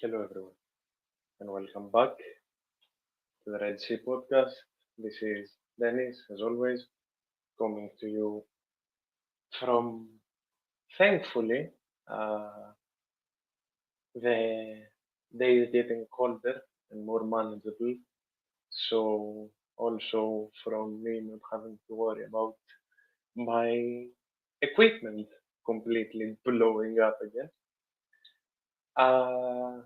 Hello, everyone, and welcome back to the RedSeaPodcast. This is Dennis, as always, coming to you from, thankfully, uh, the day is getting colder and more manageable. So, also from me not having to worry about my equipment completely blowing up again. Uh,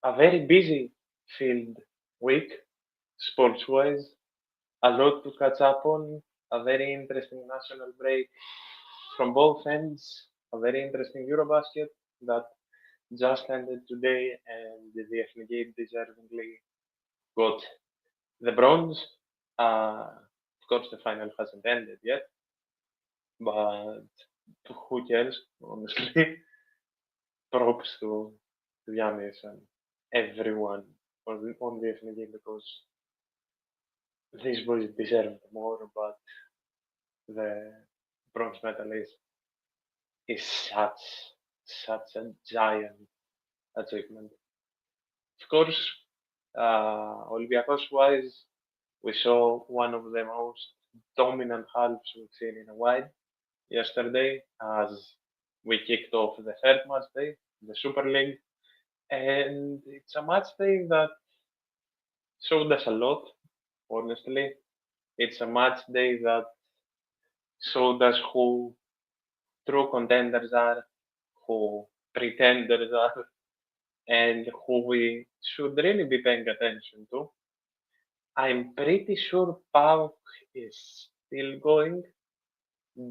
a very busy field week, sports wise. A lot to catch up on, a very interesting national break from both ends, a very interesting Eurobasket that just ended today, and the FNG deservingly got the bronze. Of course, the final hasn't ended yet, but who cares, honestly? Props to Giannis and everyone on the FNG because these boys deserve more, but the bronze medal is such a giant achievement. Of course, Olympiacos wise, we saw one of the most dominant halves we've seen in a while yesterday as we kicked off the third match day, the Super League, and it's a match day that showed us a lot. Honestly, it's a match day that showed us who true contenders are, who pretenders are, and who we should really be paying attention to. I'm pretty sure Pauk is still going.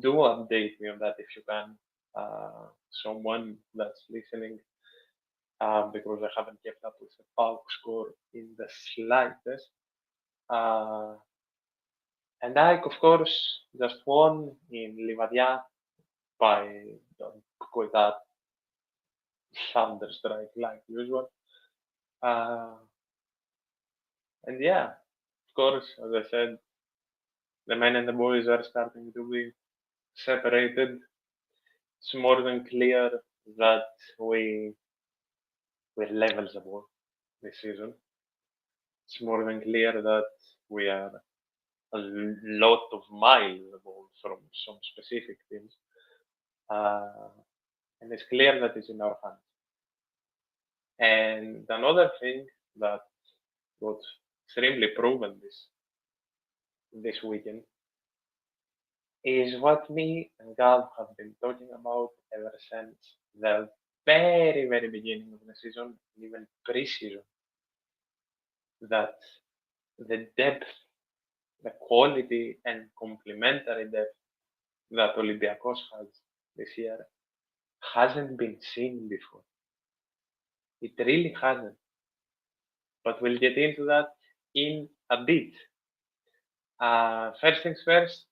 Do update me on that if you can. Someone that's listening, because I haven't kept up with the Pauk score in the slightest. Uh, and Ike, of course, just won in Livadia by quite a thunderstrike like usual. Uh, and yeah, of course, as I said, the men and the boys are starting to be separated. It's more than clear that we we're levels above this season. It's more than clear that we are a lot of miles above from some specific teams. Uh, and it's clear that it's in our hands. And another thing that got extremely proven this weekend is what me and Gav have been talking about ever since the very beginning of the season, even pre-season, that the depth, the quality and complementary depth that Olympiacos has this year hasn't been seen before. It really hasn't. But we'll get into that in a bit. First things first,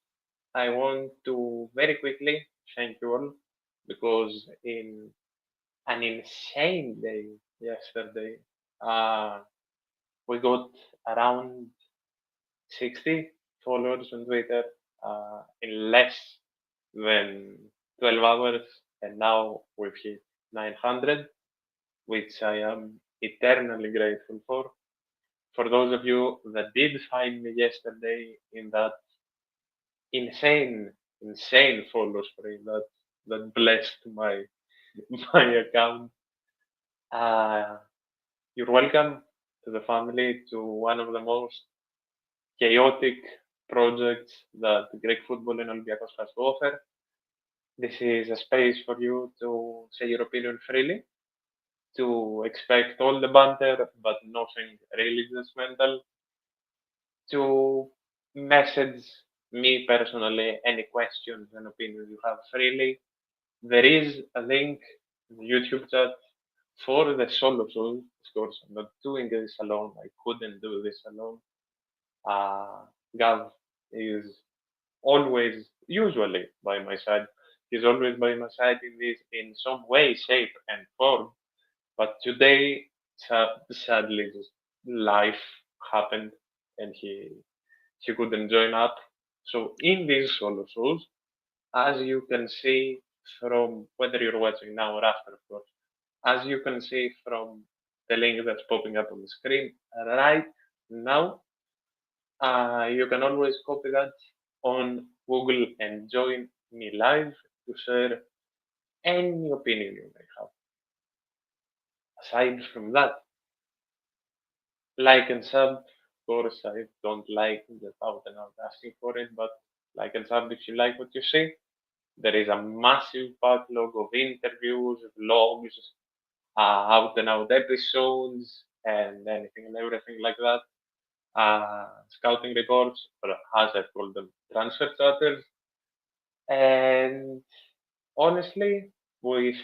I want to very quickly thank you all because in an insane day yesterday, uh, we got around 60 followers on Twitter in less than 12 hours, and now we've hit 900, which I am eternally grateful for. For those of you that did find me yesterday in that insane follow spree that blessed my my account, uh, you're welcome to the family, to one of the most chaotic projects that Greek football in Olympiacos has to offer. This is a space for you to say your opinion freely, to expect all the banter, but nothing really judgmental, to message me personally any questions and opinions you have freely. There is a link in the YouTube chat for the solo show. Of course, I'm not doing this alone. I couldn't do this alone. Gav is always, usually by my side. He's always by my side in this, in some way, shape, and form. But today, sadly, just life happened, and he couldn't join up. So in these solo shows, as you can see from whether you're watching now or after, of course, as you can see from the link that's popping up on the screen right now, you can always copy that on Google and join me live to share any opinion you may have. Aside from that, like and sub, of course, I don't like the out and out asking for it, but like and sub if you like what you see. There is a massive backlog of interviews, vlogs, out and out episodes, and anything and everything like that. Scouting reports, or as I call them, transfer chatters. And honestly, with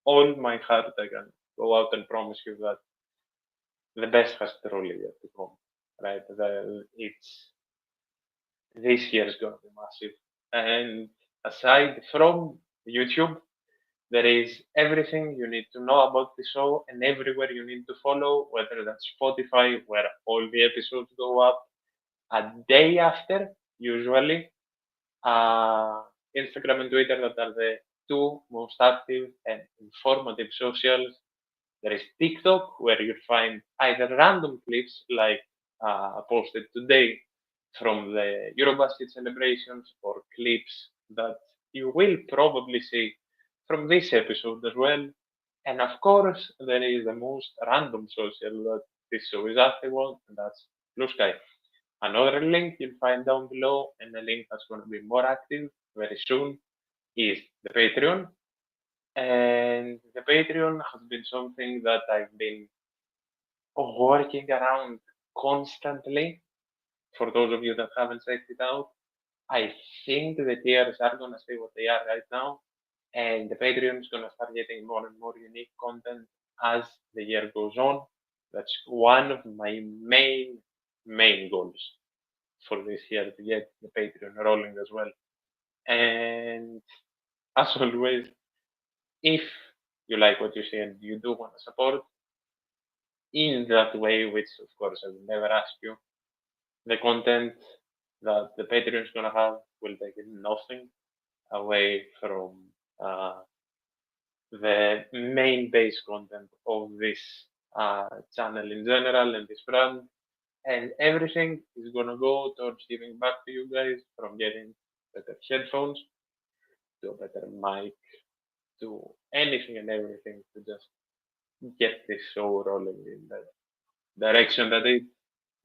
all my heart, I can go out and promise you that the best has truly yet to come. Right? It's this year is going to be massive. And aside from YouTube, there is everything you need to know about the show and everywhere you need to follow, whether that's Spotify, where all the episodes go up a day after, usually. Instagram and Twitter, that are the two most active and informative socials. There is TikTok, where you find either random clips like posted today from the Eurobasket celebrations, or clips that you will probably see from this episode as well. And of course, there is the most random social that this show is active on, and that's Bluesky. Another link you'll find down below, and a link that's going to be more active very soon, is the Patreon. And the Patreon has been something that I've been working around constantly. For those of you that haven't checked it out, I think the tiers are going to stay what they are right now. And the Patreon is going to start getting more and more unique content as the year goes on. That's one of my main goals for this year, to get the Patreon rolling as well. And as always, if you like what you see and you do want to support in that way, which of course I will never ask you, the content that the Patreon is going to have will take nothing away from the main base content of this channel in general and this brand. And everything is going to go towards giving back to you guys, from getting better headphones to a better mic to anything and everything, to just get this show rolling in the direction that it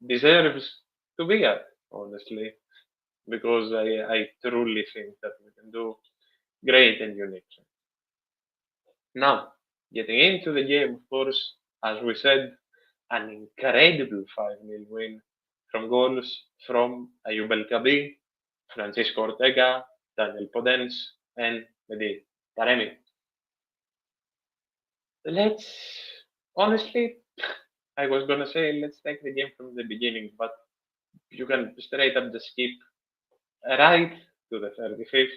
deserves to be at, honestly, because I truly think that we can do great and unique things. Now, getting into the game, of course, as we said, an incredible 5-0 win from goals from Ayub El Kabi, Francisco Ortega, Daniel Podence, and Mehdi Taremi. Let's, honestly, I was gonna say let's take the game from the beginning, but you can straight up just skip right to the 35th,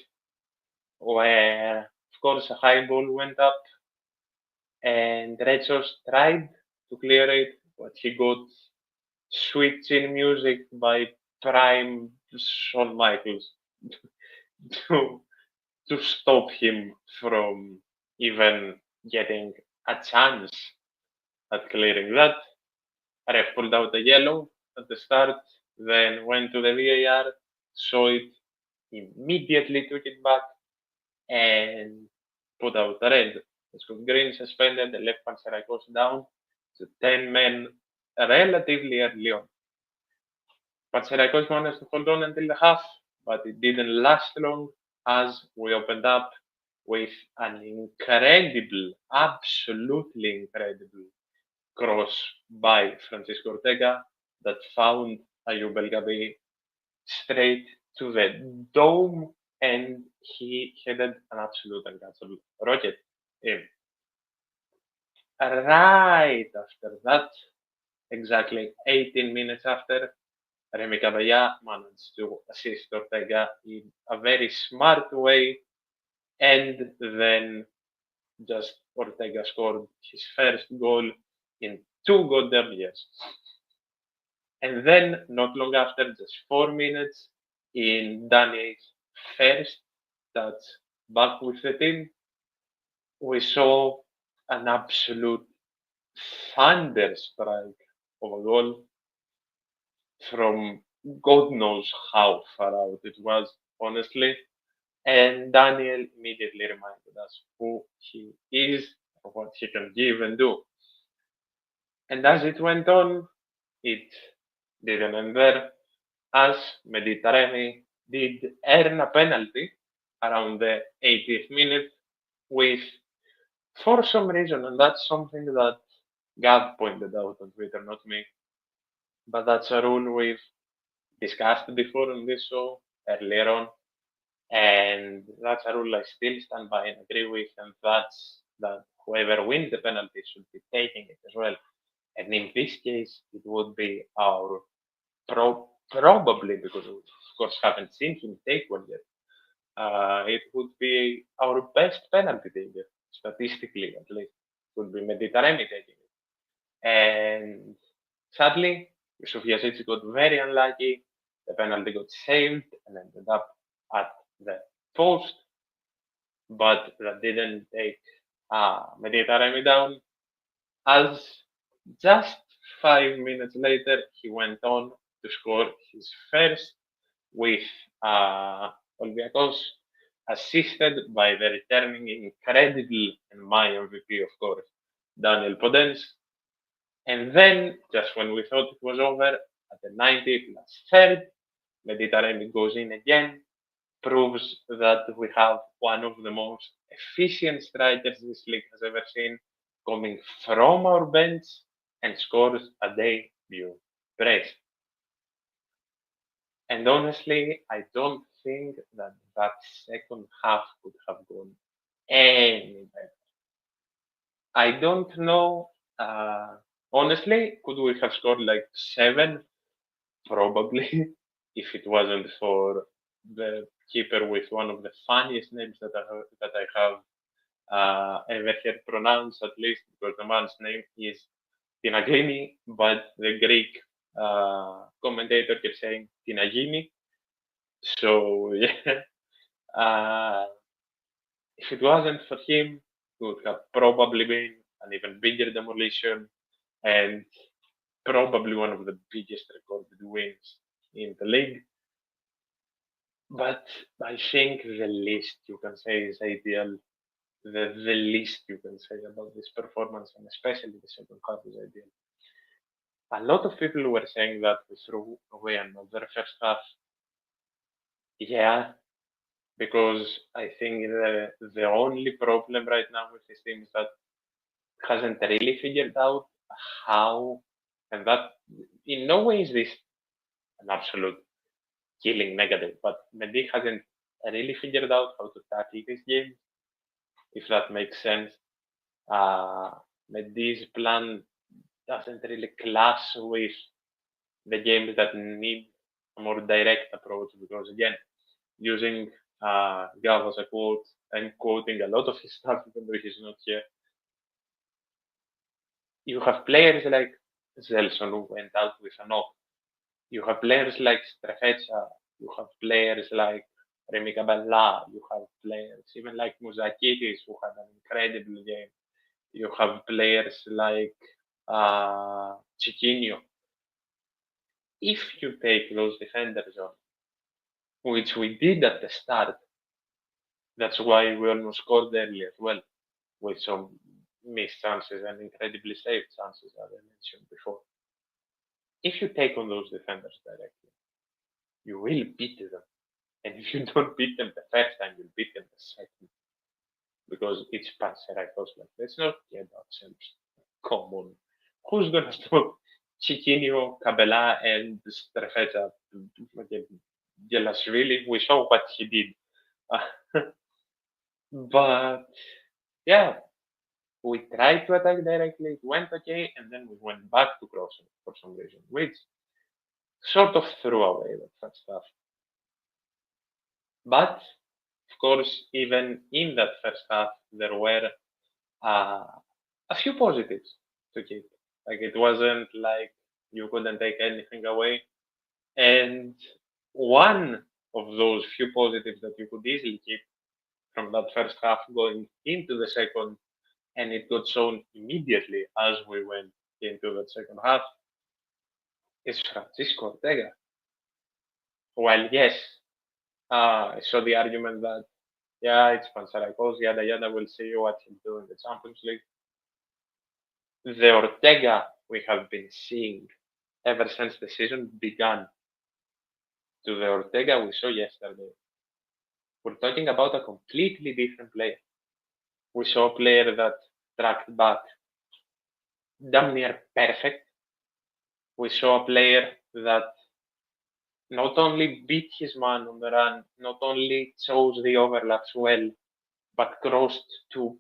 where, of course, a high ball went up, and Rechos tried to clear it, but he got sweet chin music by prime Shawn Michaels to to stop him from even getting a chance at clearing that. Ref pulled out a yellow at the start, then went to the VAR, saw it, immediately took it back, and put out a red. Scott Green suspended, the left Panserraikos down to 10 men relatively early on. Panserraikos managed to hold on until the half, but it didn't last long, as we opened up with an incredible, absolutely incredible cross by Francisco Ortega that found Ayub El Gabi straight to the dome, and he headed an absolute uncatchable rocket in. Right after that, exactly 18 minutes after, Remy Cabella managed to assist Ortega in a very smart way, and then just Ortega scored his first goal in 2 goddamn years. And then, not long after, just 4 minutes, in Danny's first touch back with the team, we saw an absolute thunder strike of a goal from God knows how far out it was, honestly. And Daniel immediately reminded us who he is, what he can give and do. And as it went on, it didn't end there, as Mendilibar did earn a penalty around the 80th minute with, for some reason, and that's something that Gav pointed out on Twitter, not me, but that's a rule we've discussed before on this show earlier on, and that's a rule I still stand by and agree with, and that's that whoever wins the penalty should be taking it as well. And in this case, it would be our probably, because we, of course, haven't seen him take one yet. It would be our best penalty taker, statistically at least. It would be Mendilibar taking it. And sadly, Sofiasic got very unlucky. The penalty got saved and ended up at the post, but that didn't take Mendilibar down, as just 5 minutes later he went on to score his first with Olympiacos, assisted by the returning incredible and my MVP, of course, Daniel Podence. And then, just when we thought it was over, at the 90 plus third, Mendilibar goes in again, proves that we have one of the most efficient strikers this league has ever seen, coming from our bench and scores a debut brace. And honestly, I don't think that that second half could have gone any better. I don't know. Honestly, could we have scored like 7? Probably, if it wasn't for the keeper with one of the funniest names that I have ever heard pronounced, at least, because the man's name is Tinagini, but the Greek commentator kept saying Tinagini. So, yeah, if it wasn't for him, it would have probably been an even bigger demolition and probably one of the biggest recorded wins in the league. But I think the least you can say is ideal. The least you can say about this performance, and especially the second half, is ideal. A lot of people were saying that we threw away another first half. Yeah, because I think the only problem right now with this team is that it hasn't really figured out how, and that in no way is this an absolute killing negative, but Mendy hasn't really figured out how to tackle this game, if that makes sense. Mendy's plan doesn't really clash with the games that need a more direct approach, because again, using Gav as a quote, I'm quoting a lot of his stuff even though he's not here. You have players like Zelson who went out with a knock. You have players like Strefetsa. You have players like Remy Cabella. You have players even like Mouzakitis who had an incredible game. You have players like Chiquinho. If you take those defenders on, which we did at the start, that's why we almost scored early as well, with some missed chances and incredibly saved chances, as I mentioned before. If you take on those defenders directly, you will beat them. And if you don't beat them the first time, you'll beat them the second. Because it's Panserraikos. Like, let's not get ourselves. Come on. Who's going to stop Chiquinho, Cabella, and Strefetsa? Gelashvili, we saw what he did. But, yeah, we tried to attack directly, it went okay, and then we went back to crossing for some reason, which sort of threw away that first half. But, of course, even in that first half, there were a few positives to keep. Like, it wasn't like you couldn't take anything away. And one of those few positives that you could easily keep from that first half going into the second and it got shown immediately as we went into the second half, is Francisco Ortega. While yes, I saw the argument that yeah, it's Panserraikos, yada yada, we'll see what he'll do in the Champions League. The Ortega we have been seeing ever since the season began to the Ortega we saw yesterday. We're talking about a completely different player. We saw a player that tracked back damn near perfect. We saw a player that not only beat his man on the run, not only chose the overlaps well, but crossed to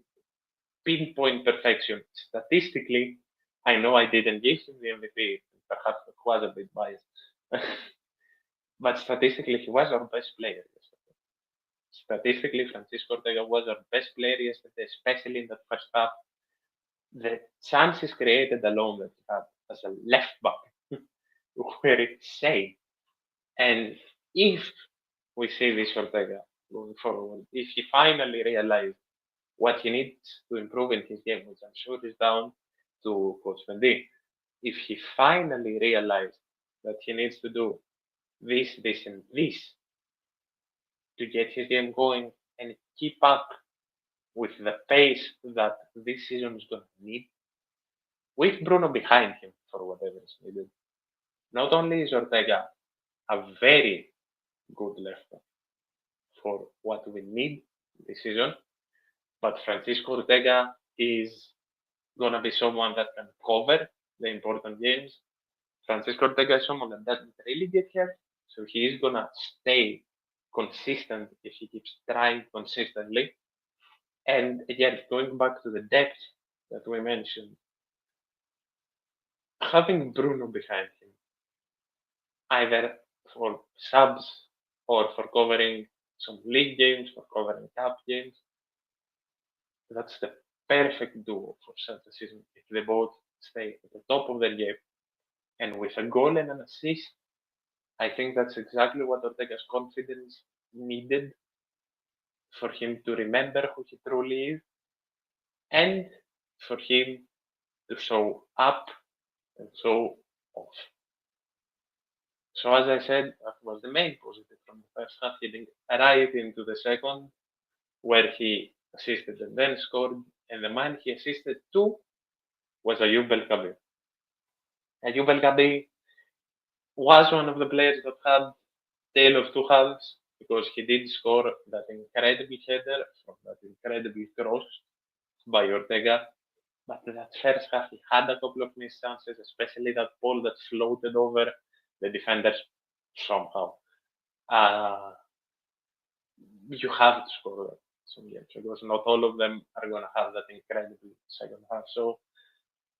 pinpoint perfection. Statistically, I know I didn't give him the MVP, perhaps it was a bit biased. But statistically, he was our best player yesterday. Statistically, Francisco Ortega was our best player yesterday, especially in that first half. The chances created alone that he had as a left back were insane. And if we see this Ortega going forward, if he finally realized what he needs to improve in his game, which I'm sure is down to Coach Mendy, if he finally realized that he needs to do this, and this to get his game going and keep up with the pace that this season is going to need, with Bruno behind him for whatever is needed. Not only is Ortega a very good left back for what we need this season, but Francisco Ortega is going to be someone that can cover the important games. Francisco Ortega is someone that doesn't really get hurt, so he is going to stay consistent if he keeps trying consistently. And again, going back to the depth that we mentioned, having Bruno behind him, either for subs or for covering some league games, for covering cup games, that's the perfect duo for such a season if they both stay at the top of their game. And with a goal and an assist, I think that's exactly what Ortega's confidence needed for him to remember who he truly is and for him to show up and show off. So as I said, that was the main positive from the first half, heading right into the second, where he assisted and then scored, and the man he assisted to was Ayoub El Kabir. Ayoub El Kabir was one of the players that had tale of two halves, because he did score that incredible header from that incredible cross by Ortega. But that first half, he had a couple of missed chances, especially that ball that floated over the defenders somehow. You have to score that some games, because not all of them are going to have that incredible second half. So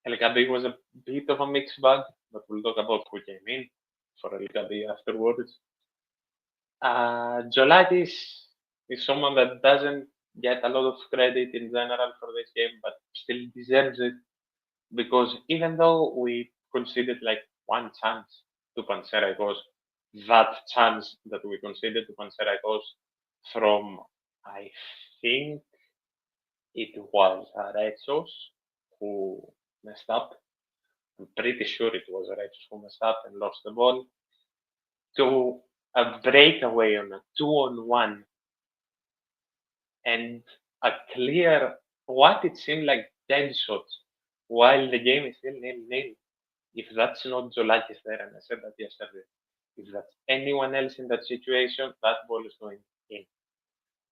El Gabi was a bit of a mixed bag, but we'll talk about who came in for El Gabi afterwards. Jolakis is someone that doesn't get a lot of credit in general for this game, but still deserves it, because even though we conceded like one chance to Panserraikos, that chance that we conceded to Panserraikos from, I think it was RedSeaPodcast who messed up. I'm pretty sure it was RedSeaPodcast who messed up and lost the ball, to a breakaway on a 2-on-1 and a clear, what it seemed like dead shots while the game is still 0-0. If that's not Jolakis there, and I said that yesterday, if that's anyone else in that situation, that ball is going in.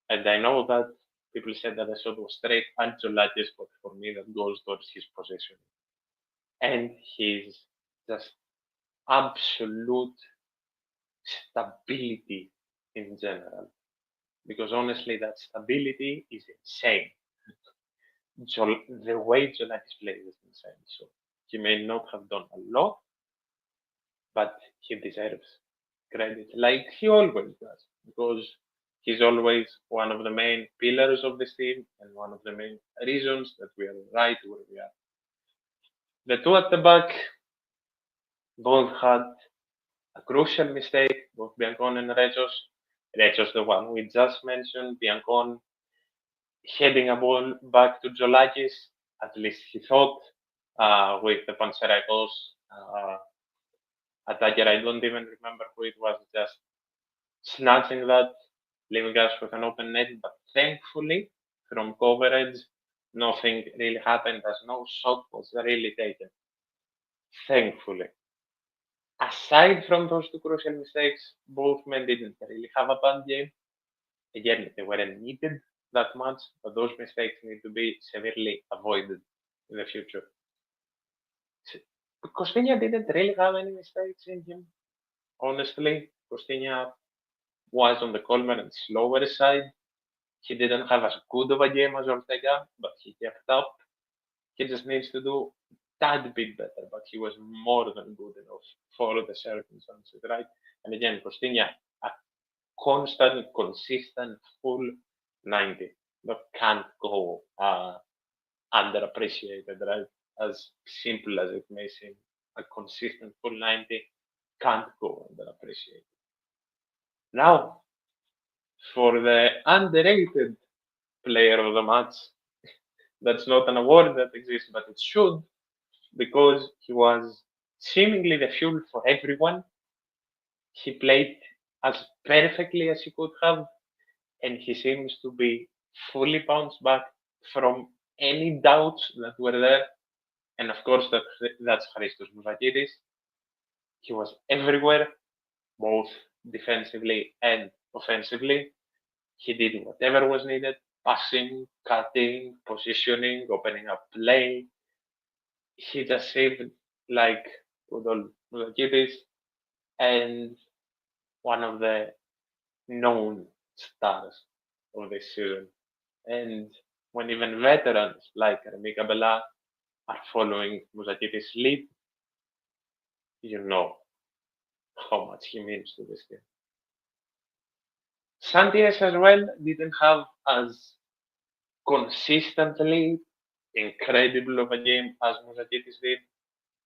And I know that people said that the shot was straight at Jolakis, but for me that goes towards his position. And his just absolute stability in general. Because honestly, that stability is insane. The way Jolakis plays is insane. So he may not have done a lot, but he deserves credit, like he always does, because he's always one of the main pillars of this team and one of the main reasons that we are right where we are. The two at the back both had a crucial mistake, both Biancon and Rechos. Rechos, the one we just mentioned, Biancon heading a ball back to Jolakis at least he thought, with the Panserraikos attacker. I don't even remember who it was, just snatching that, leaving us with an open net. But thankfully, from coverage, nothing really happened as no shot was really taken. Thankfully. Aside from those two crucial mistakes, both men didn't really have a bad game. Again, they weren't needed that much, but those mistakes need to be severely avoided in the future. Costinha didn't really have any mistakes in him. Honestly, Costinha was on the calmer and slower side. He didn't have as good of a game as Ortega, but he kept up. He just needs to do that bit better, but he was more than good enough for the circumstances, right? And again, Costinha, a constant, consistent, full 90 that can't go underappreciated, right? As simple as it may seem, a consistent full 90 can't go underappreciated. Now, for the underrated player of the match, that's not an award that exists, but it should, because he was seemingly the fuel for everyone. He played as perfectly as he could have, and he seems to be fully bounced back from any doubts that were there. And of course, that's Christos Mouzakidis. He was everywhere, both defensively and offensively. He did whatever was needed: passing, cutting, positioning, opening up play. He just saved like good old Mouzakidis, and one of the known stars of this season. And when even veterans like Remy Kabela are following Mouzakidis' lead, you know how much he means to this team. Santies as well didn't have as consistently incredible of a game as Mouzakidis did.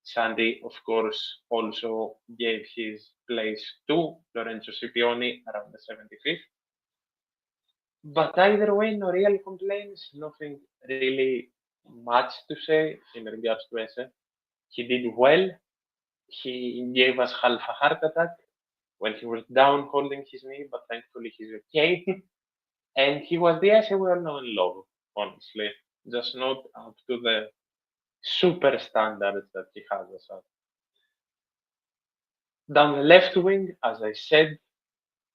Sandy, of course, also gave his place to Lorenzo Scipioni around the 75th. But either way, no real complaints, nothing really much to say in regards to Ese. He did well. He gave us half a heart attack when he was down holding his knee, but thankfully he's okay. And he was the Ese we all know and love, honestly. Just not up to the super standards that he has us at. Down the left wing, as I said,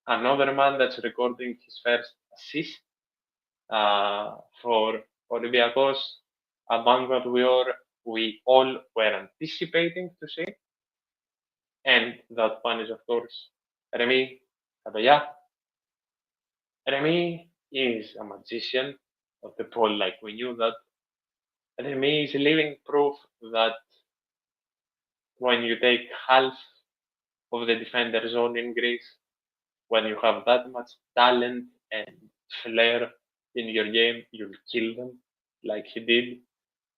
another man that's recording his first assist for Olympiacos, a man that we all were anticipating to see. And that one is, of course, Remy Kabela. Remy is a magician of the ball, like we knew that. Remy is living proof that when you take half of the defender zone in Greece, when you have that much talent and flair in your game, you'll kill them like he did.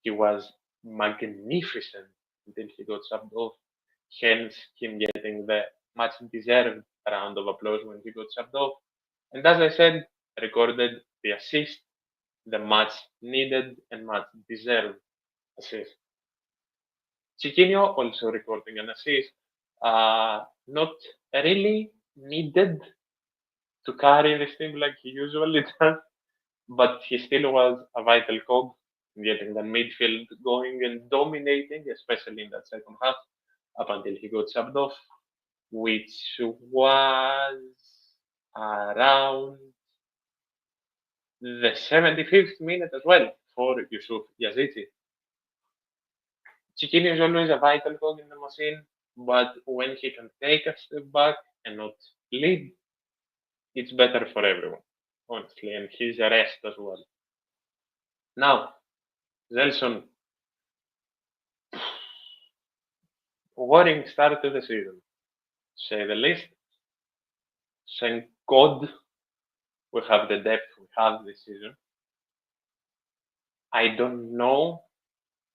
He was magnificent until he got subbed off. Hence, him getting the much deserved round of applause when he got subbed off. And as I said, recorded the assist, the much needed and much deserved assist. Chiquinho also recording an assist, not really needed to carry this team like he usually does, but he still was a vital cog in getting the midfield going and dominating, especially in that second half, up until he got subbed off, which was around the 75th minute as well for Yusuf Yazici. Chiquinho is always a vital cog in the machine, but when he can take a step back and not lead, it's better for everyone, honestly, and his rest as well. Now, Zelson, worrying start to the season, to say the least. Thank God we have the depth we have this season. I don't know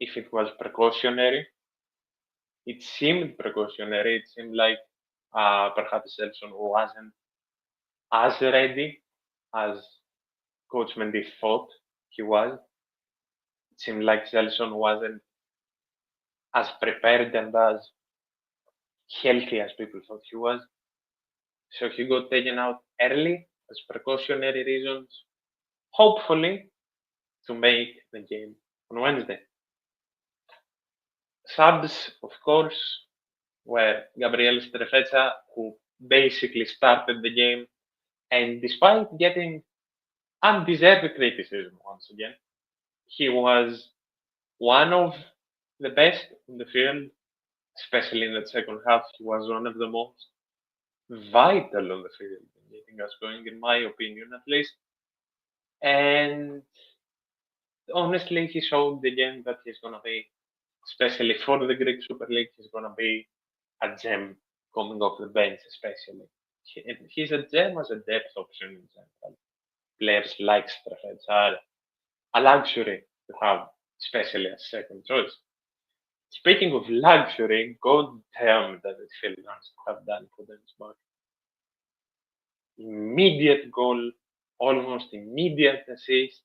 if it was precautionary. It seemed precautionary. It seemed like perhaps Zelson wasn't as ready as Coach Mendy thought he was. it seemed like Gelson wasn't as prepared and as healthy as people thought he was. So he got taken out early as precautionary reasons, hopefully to make the game on Wednesday. Subs, of course, were Gabriel Strefezza, who basically started the game, and despite getting undeserved criticism once again, he was one of the best in the field, especially in the second half. He was one of the most vital on the field in getting us going, in my opinion at least. And honestly, he showed again that he's going to be, especially for the Greek Super League, he's going to be a gem coming off the bench, especially. He's a gem as a depth option in general. Players like Strafets are a luxury to have, especially as second choice. Speaking of luxury, god damn does it feel nice to have Dan Podence back. Immediate goal, almost immediate assist,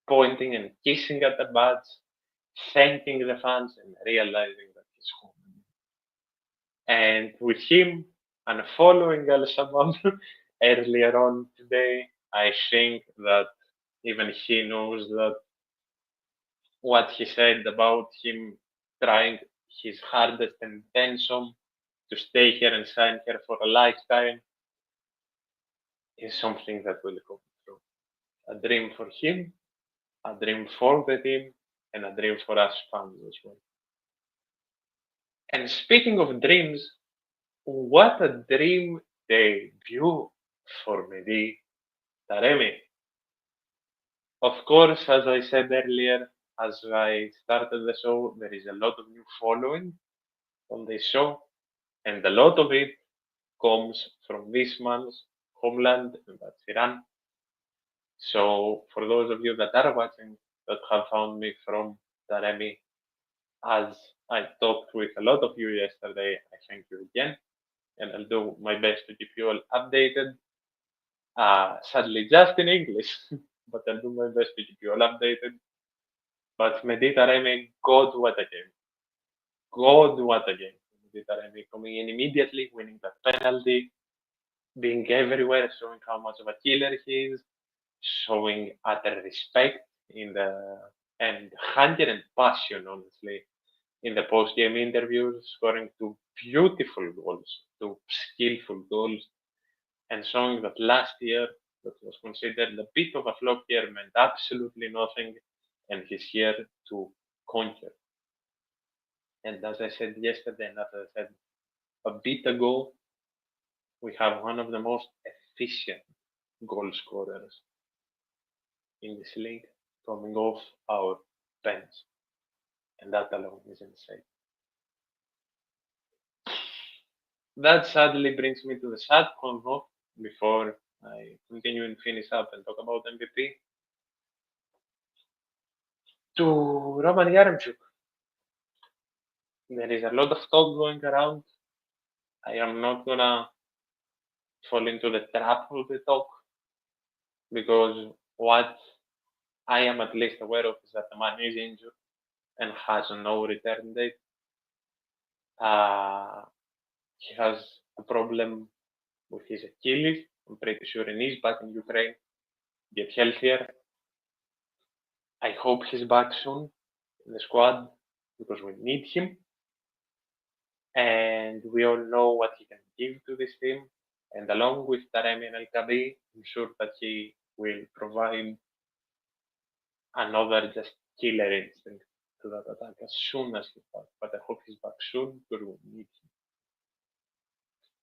pointing and kissing at the badge, thanking the fans and realizing that he's home. And with him and following Al Shabab earlier on today, I think that even he knows that what he said about him trying his hardest and then some to stay here and sign here for a lifetime is something that will come true. A dream for him, a dream for the team, and a dream for us fans as well. And speaking of dreams, what a dream debut for Mehdi Taremi. Of course, as I said earlier, as I started the show, there is a lot of new following on this show, and a lot of it comes from this man's homeland, and that's Iran. So, for those of you that are watching, that have found me from Taremi, as I talked with a lot of you yesterday, I thank you again, and I'll do my best to keep you all updated. Sadly, just in English, but I'll do my best to keep you all updated. But Mehdi Taremi, God, what a game. God, what a game. Mehdi Taremi coming in immediately, winning that penalty, being everywhere, showing how much of a killer he is, showing utter respect in the and hunger and passion, honestly, in the post-game interviews, scoring two beautiful goals, two skillful goals, and showing that last year, that was considered a bit of a flop year, meant absolutely nothing, and he's here to conquer. And as I said yesterday, and as I said a bit ago, we have one of the most efficient goal scorers in this league coming off our bench. And that alone is insane. That sadly brings me to the sad convo before I continue and finish up and talk about MVP. To Roman Yaremchuk. There is a lot of talk going around. I am not gonna fall into the trap of the talk because what I am at least aware of is that the man is injured and has no return date. He has a problem with his Achilles. I'm pretty sure he is back in Ukraine. Get healthier. I hope he's back soon in the squad because we need him. And we all know what he can give to this team. And along with Taremi and El-Kabi, I'm sure that he will provide another just killer instinct to that attack as soon as he's back. But I hope he's back soon because we need him.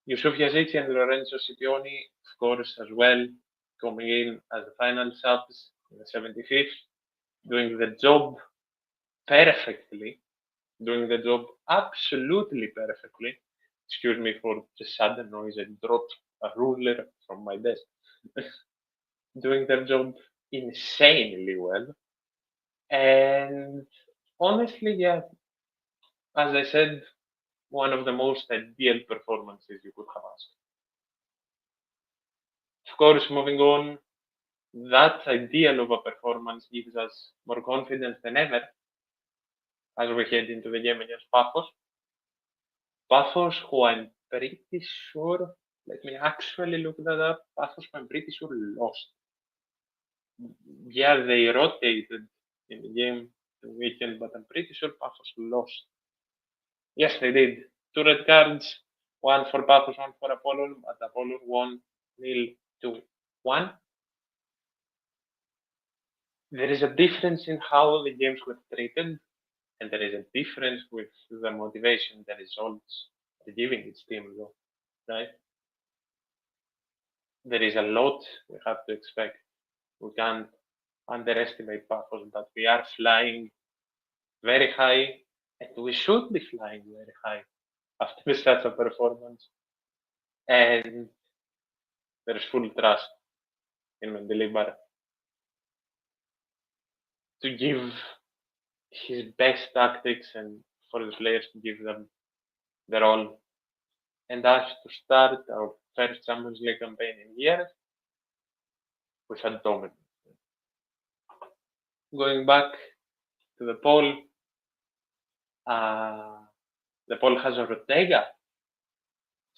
Yusuf Yazici and Lorenzo Scipioni, of course, as well, coming in as the final subs in the 75th, doing the job perfectly, doing the job absolutely perfectly. Excuse me for the sudden noise, I dropped a ruler from my desk. Doing their job insanely well. And honestly, yeah, as I said, one of the most ideal performances you could have asked. Of course, moving on, that ideal of a performance gives us more confidence than ever as we head into the game against Paphos. Paphos, who I'm pretty sure, let me actually look that up. Paphos, who I'm pretty sure lost. Yeah, they rotated in the game the weekend, but I'm pretty sure Paphos lost. Yes, they did. 2 red cards, one for Paphos, one for Apollon, but Apollon won 0-1. There is a difference in how the games were treated, and there is a difference with the motivation the results are giving its team, though, right? There is a lot we have to expect. We can't underestimate Paphos, but we are flying very high, and we should be flying very high after such a performance. And there's full trust in Mendilibar to give his best tactics and for the players to give them their all. And us to start our first Champions League campaign in years with a dominant. Going back to the poll, the poll has Ortega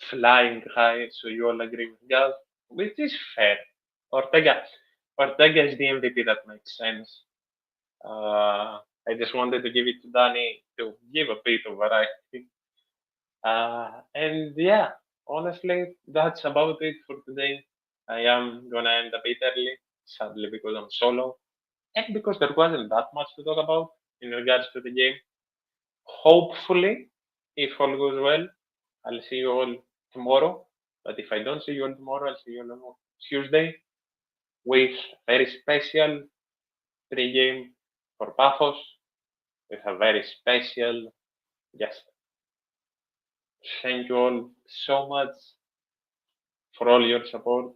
flying high, so you all agree with Gal, which is fair. Ortega is the MVP, that makes sense. I just wanted to give it to Danny to give a bit of variety. And yeah, honestly, that's about it for today. I am gonna end a bit early, sadly, because I'm solo, and because there wasn't that much to talk about in regards to the game. Hopefully, if all goes well, I'll see you all tomorrow. But if I don't see you all tomorrow, I'll see you all on Tuesday with a very special pre-game for Paphos with a very special guest. Thank you all so much for all your support,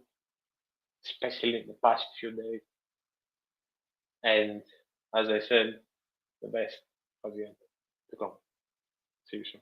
especially in the past few days. And as I said, the best of yet to come. See you soon.